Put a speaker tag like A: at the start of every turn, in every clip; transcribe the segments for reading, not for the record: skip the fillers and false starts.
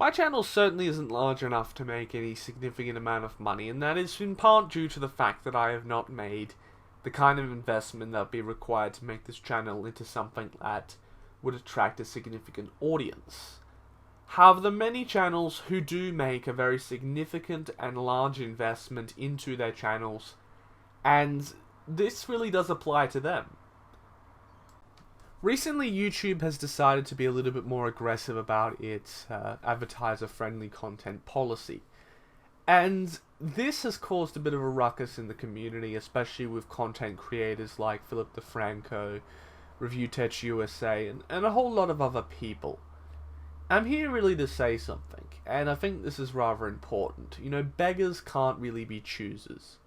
A: My channel certainly isn't large enough to make any significant amount of money, and that is in part due to the fact that I have not made the kind of investment that would be required to make this channel into something that would attract a significant audience. However, there are many channels who do make a very significant and large investment into their channels, and this really does apply to them. Recently, YouTube has decided to be a little bit more aggressive about its advertiser-friendly content policy. And this has caused a bit of a ruckus in the community, especially with content creators like Philip DeFranco, ReviewTech USA, and a whole lot of other people. I'm here really to say something, and I think this is rather important. You know, beggars can't really be choosers.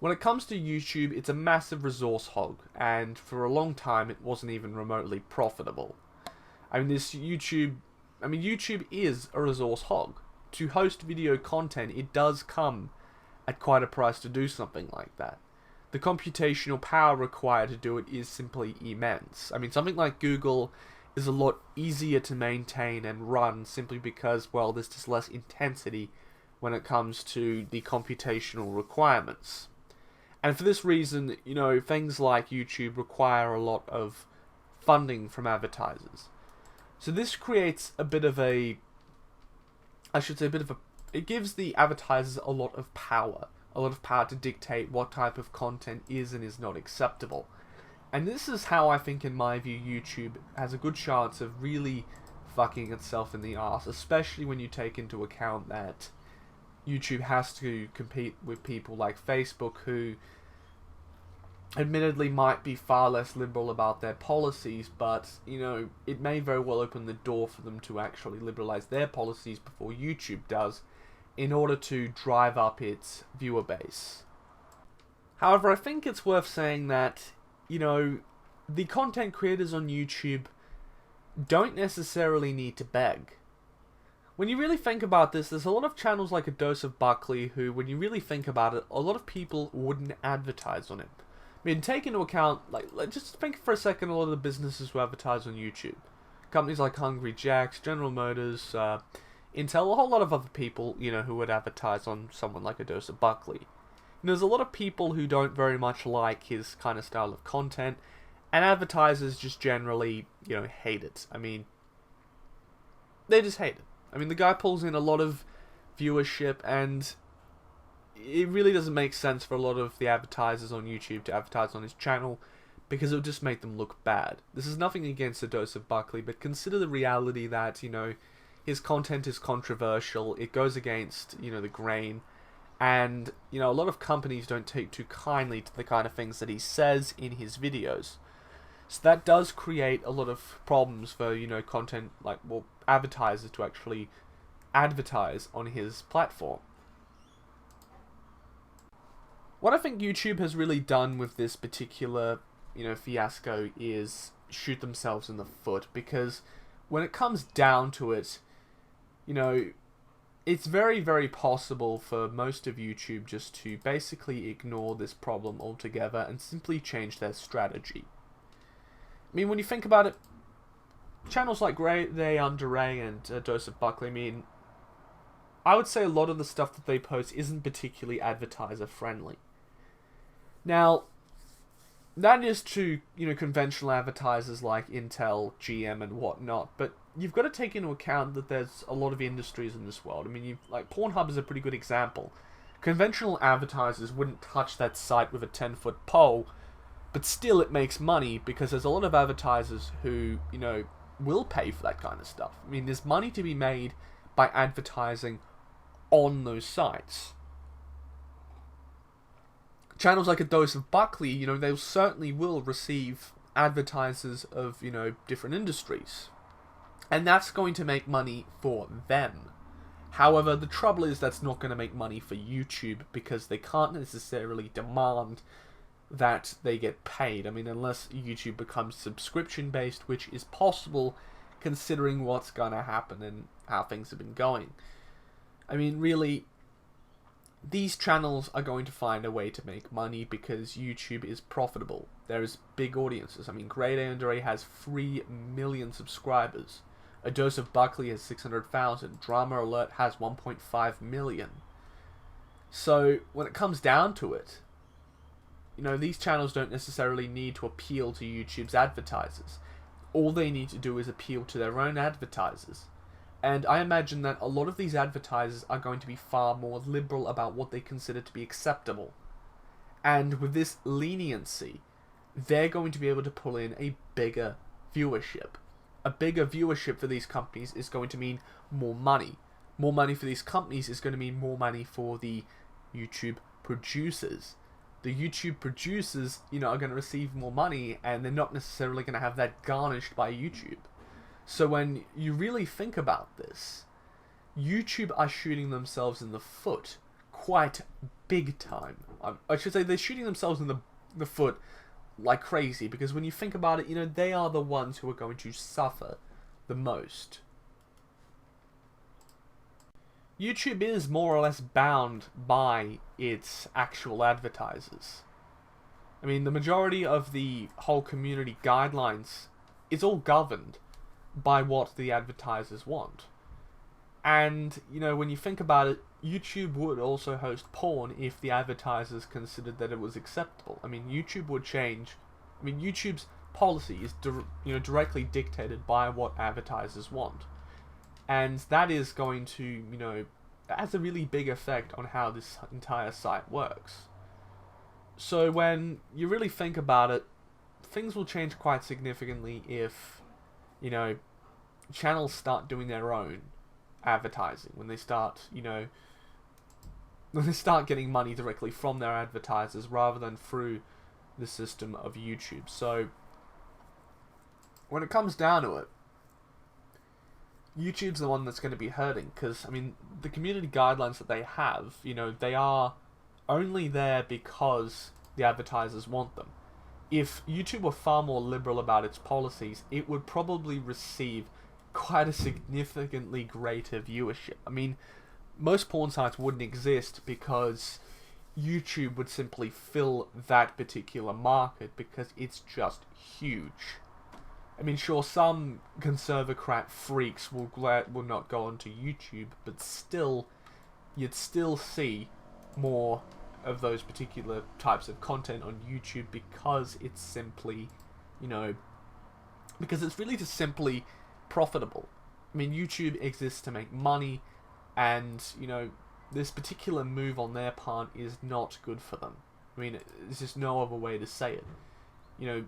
A: When it comes to YouTube, it's a massive resource hog, and for a long time it wasn't even remotely profitable. YouTube is a resource hog. To host video content, it does come at quite a price to do something like that. The computational power required to do it is simply immense. Something like Google is a lot easier to maintain and run simply because, well, there's just less intensity when it comes to the computational requirements. And for this reason, you know, things like YouTube require a lot of funding from advertisers. So this creates a bit of a, it gives the advertisers a lot of power to dictate what type of content is and is not acceptable. And this is how I think, in my view, YouTube has a good chance of really fucking itself in the arse, especially when you take into account that YouTube has to compete with people like Facebook, who admittedly might be far less liberal about their policies, but, you know, it may very well open the door for them to actually liberalize their policies before YouTube does, in order to drive up its viewer base. However, I think it's worth saying that, you know, the content creators on YouTube don't necessarily need to beg. When you really think about this, there's a lot of channels like A Dose of Buckley who, when you really think about it, a lot of people wouldn't advertise on it. Take into account, just think for a second, a lot of the businesses who advertise on YouTube. Companies like Hungry Jack's, General Motors, Intel, a whole lot of other people, you know, who would advertise on someone like A Dose of Buckley. And there's a lot of people who don't very much like his kind of style of content, and advertisers just generally, you know, hate it. They just hate it. The guy pulls in a lot of viewership, and it really doesn't make sense for a lot of the advertisers on YouTube to advertise on his channel, because it would just make them look bad. This is nothing against A Dose of Buckley, but consider the reality that, you know, his content is controversial, it goes against, you know, the grain, and, you know, a lot of companies don't take too kindly to the kind of things that he says in his videos. So that does create a lot of problems for, you know, advertisers to actually advertise on his platform. What I think YouTube has really done with this particular, you know, fiasco is shoot themselves in the foot, because when it comes down to it, you know, it's very, very possible for most of YouTube just to basically ignore this problem altogether and simply change their strategy. When you think about it, channels like Ray Under Ray and A Dose of Buckley, I would say a lot of the stuff that they post isn't particularly advertiser friendly. Now, that is to, you know, conventional advertisers like Intel, GM, and whatnot, but you've got to take into account that there's a lot of industries in this world. Pornhub is a pretty good example. Conventional advertisers wouldn't touch that site with a 10-foot pole, but still it makes money because there's a lot of advertisers who, you know, will pay for that kind of stuff. There's money to be made by advertising on those sites. Channels like A Dose of Buckley, you know, they certainly will receive advertisers of, you know, different industries. And that's going to make money for them. However, the trouble is that's not going to make money for YouTube, because they can't necessarily demand that they get paid. Unless YouTube becomes subscription-based, which is possible considering what's going to happen and how things have been going. Really, these channels are going to find a way to make money because YouTube is profitable. There's big audiences. Grade A Under A has 3 million subscribers. A Dose of Buckley has 600,000. Drama Alert has 1.5 million. So when it comes down to it, you know, these channels don't necessarily need to appeal to YouTube's advertisers. All they need to do is appeal to their own advertisers. And I imagine that a lot of these advertisers are going to be far more liberal about what they consider to be acceptable. And with this leniency, they're going to be able to pull in a bigger viewership. A bigger viewership for these companies is going to mean more money. More money for these companies is going to mean more money for the YouTube producers. The YouTube producers, you know, are going to receive more money, and they're not necessarily going to have that garnished by YouTube. So when you really think about this, YouTube are shooting themselves in the foot quite big time. I should say they're shooting themselves in the foot like crazy, because when you think about it, you know, they are the ones who are going to suffer the most. YouTube is more or less bound by its actual advertisers. I mean, the majority of the whole community guidelines is all governed by what the advertisers want. And, you know, when you think about it, YouTube would also host porn if the advertisers considered that it was acceptable. I mean, YouTube would change. I mean, YouTube's policy is directly dictated by what advertisers want. And that is going to, you know, has a really big effect on how this entire site works. So when you really think about it, things will change quite significantly if, you know, channels start doing their own advertising. When they start, you know, when they start getting money directly from their advertisers rather than through the system of YouTube. So when it comes down to it, YouTube's the one that's going to be hurting, because, I mean, the community guidelines that they have, you know, they are only there because the advertisers want them. If YouTube were far more liberal about its policies, it would probably receive quite a significantly greater viewership. I mean, most porn sites wouldn't exist because YouTube would simply fill that particular market because it's just huge. I mean, sure, some conservocrat freaks will not go onto YouTube, but still, you'd still see more of those particular types of content on YouTube because it's simply, you know, because it's really just simply profitable. I mean, YouTube exists to make money, and, you know, this particular move on their part is not good for them. I mean, there's just no other way to say it. You know,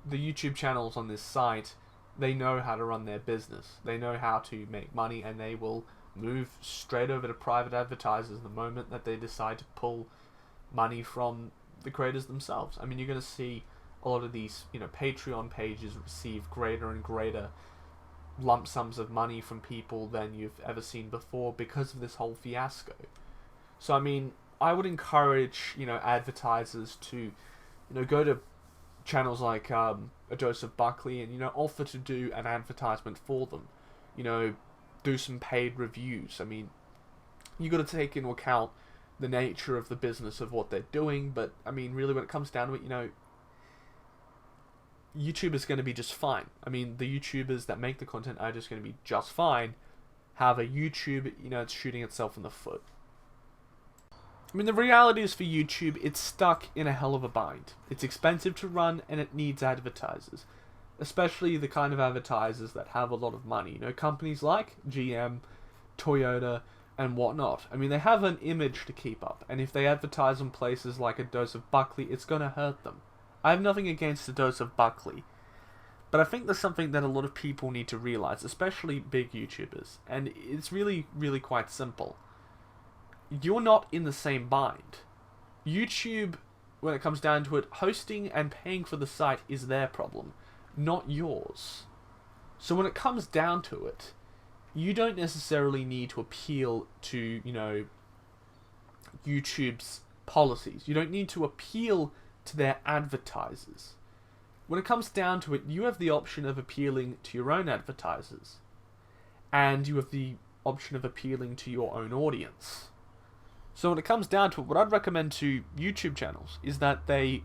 A: the YouTube channels on this site, they know how to run their business. They know how to make money, and they will move straight over to private advertisers the moment that they decide to pull money from the creators themselves. I mean, you're going to see a lot of these, you know, Patreon pages receive greater and greater lump sums of money from people than you've ever seen before because of this whole fiasco. So, I mean, I would encourage, you know, advertisers to, you know, go to channels like A Dose of Buckley and, you know, offer to do an advertisement for them. You know, do some paid reviews. I mean, you got to take into account the nature of the business of what they're doing, but, I mean, really when it comes down to it, you know, YouTube is going to be just fine. I mean, the YouTubers that make the content are just going to be just fine. However, YouTube, you know, it's shooting itself in the foot. I mean, the reality is for YouTube, it's stuck in a hell of a bind. It's expensive to run, and it needs advertisers. Especially the kind of advertisers that have a lot of money. You know, companies like GM, Toyota, and whatnot. I mean, they have an image to keep up, and if they advertise on places like A Dose of Buckley, it's going to hurt them. I have nothing against A Dose of Buckley, but I think there's something that a lot of people need to realize, especially big YouTubers, and it's really, really quite simple. You're not in the same bind. YouTube, when it comes down to it, hosting and paying for the site is their problem, not yours. So when it comes down to it, you don't necessarily need to appeal to, you know, YouTube's policies. You don't need to appeal to their advertisers. When it comes down to it, you have the option of appealing to your own advertisers, and you have the option of appealing to your own audience. So when it comes down to it, what I'd recommend to YouTube channels is that they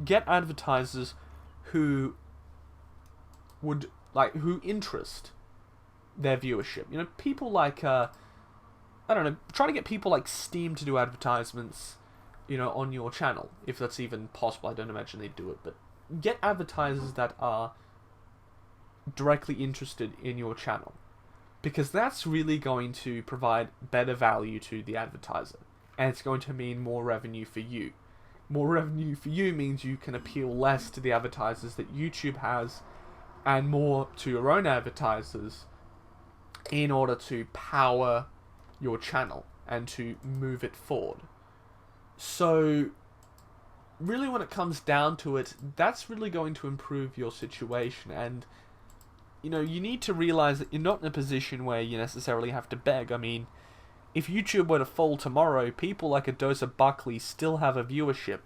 A: get advertisers who would like who interest their viewership. You know, people like I don't know, try to get people like Steam to do advertisements, you know, on your channel, if that's even possible. I don't imagine they'd do it, but get advertisers that are directly interested in your channel, because that's really going to provide better value to the advertiser, and it's going to mean more revenue for you. More revenue for you means you can appeal less to the advertisers that YouTube has, and more to your own advertisers, in order to power your channel and to move it forward. So really, when it comes down to it, that's really going to improve your situation. And you know, you need to realize that you're not in a position where you necessarily have to beg. I mean, if YouTube were to fall tomorrow, people like Adosa Buckley still have a viewership.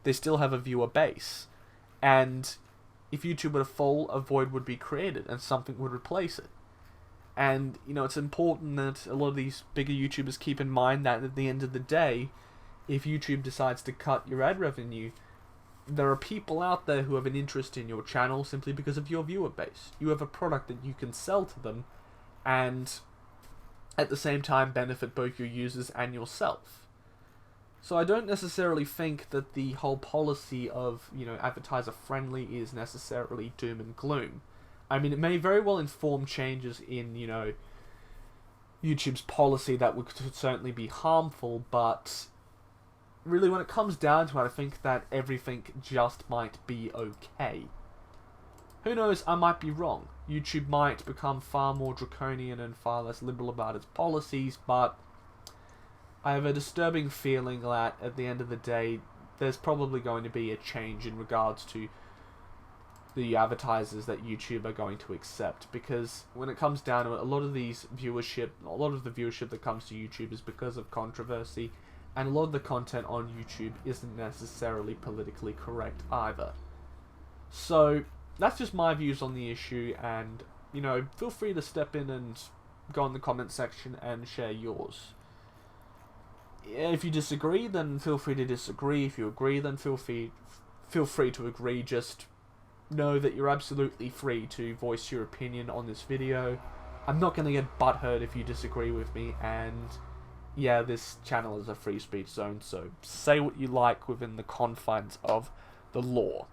A: They still have a viewer base. And if YouTube were to fall, a void would be created and something would replace it. And, you know, it's important that a lot of these bigger YouTubers keep in mind that at the end of the day, if YouTube decides to cut your ad revenue, there are people out there who have an interest in your channel simply because of your viewer base. You have a product that you can sell to them, and at the same time benefit both your users and yourself. So I don't necessarily think that the whole policy of, you know, advertiser friendly is necessarily doom and gloom. I mean, it may very well inform changes in, you know, YouTube's policy that would certainly be harmful, but really, when it comes down to it, I think that everything just might be okay. Who knows, I might be wrong. YouTube might become far more draconian and far less liberal about its policies, but I have a disturbing feeling that at the end of the day, there's probably going to be a change in regards to the advertisers that YouTube are going to accept, because when it comes down to it, a lot of the viewership that comes to YouTube is because of controversy, and a lot of the content on YouTube isn't necessarily politically correct either. So that's just my views on the issue, and, you know, feel free to step in and go in the comment section and share yours. If you disagree, then feel free to disagree. If you agree, then feel free to agree. Just know that you're absolutely free to voice your opinion on this video. I'm not going to get butthurt if you disagree with me, and yeah, this channel is a free speech zone, so say what you like within the confines of the law.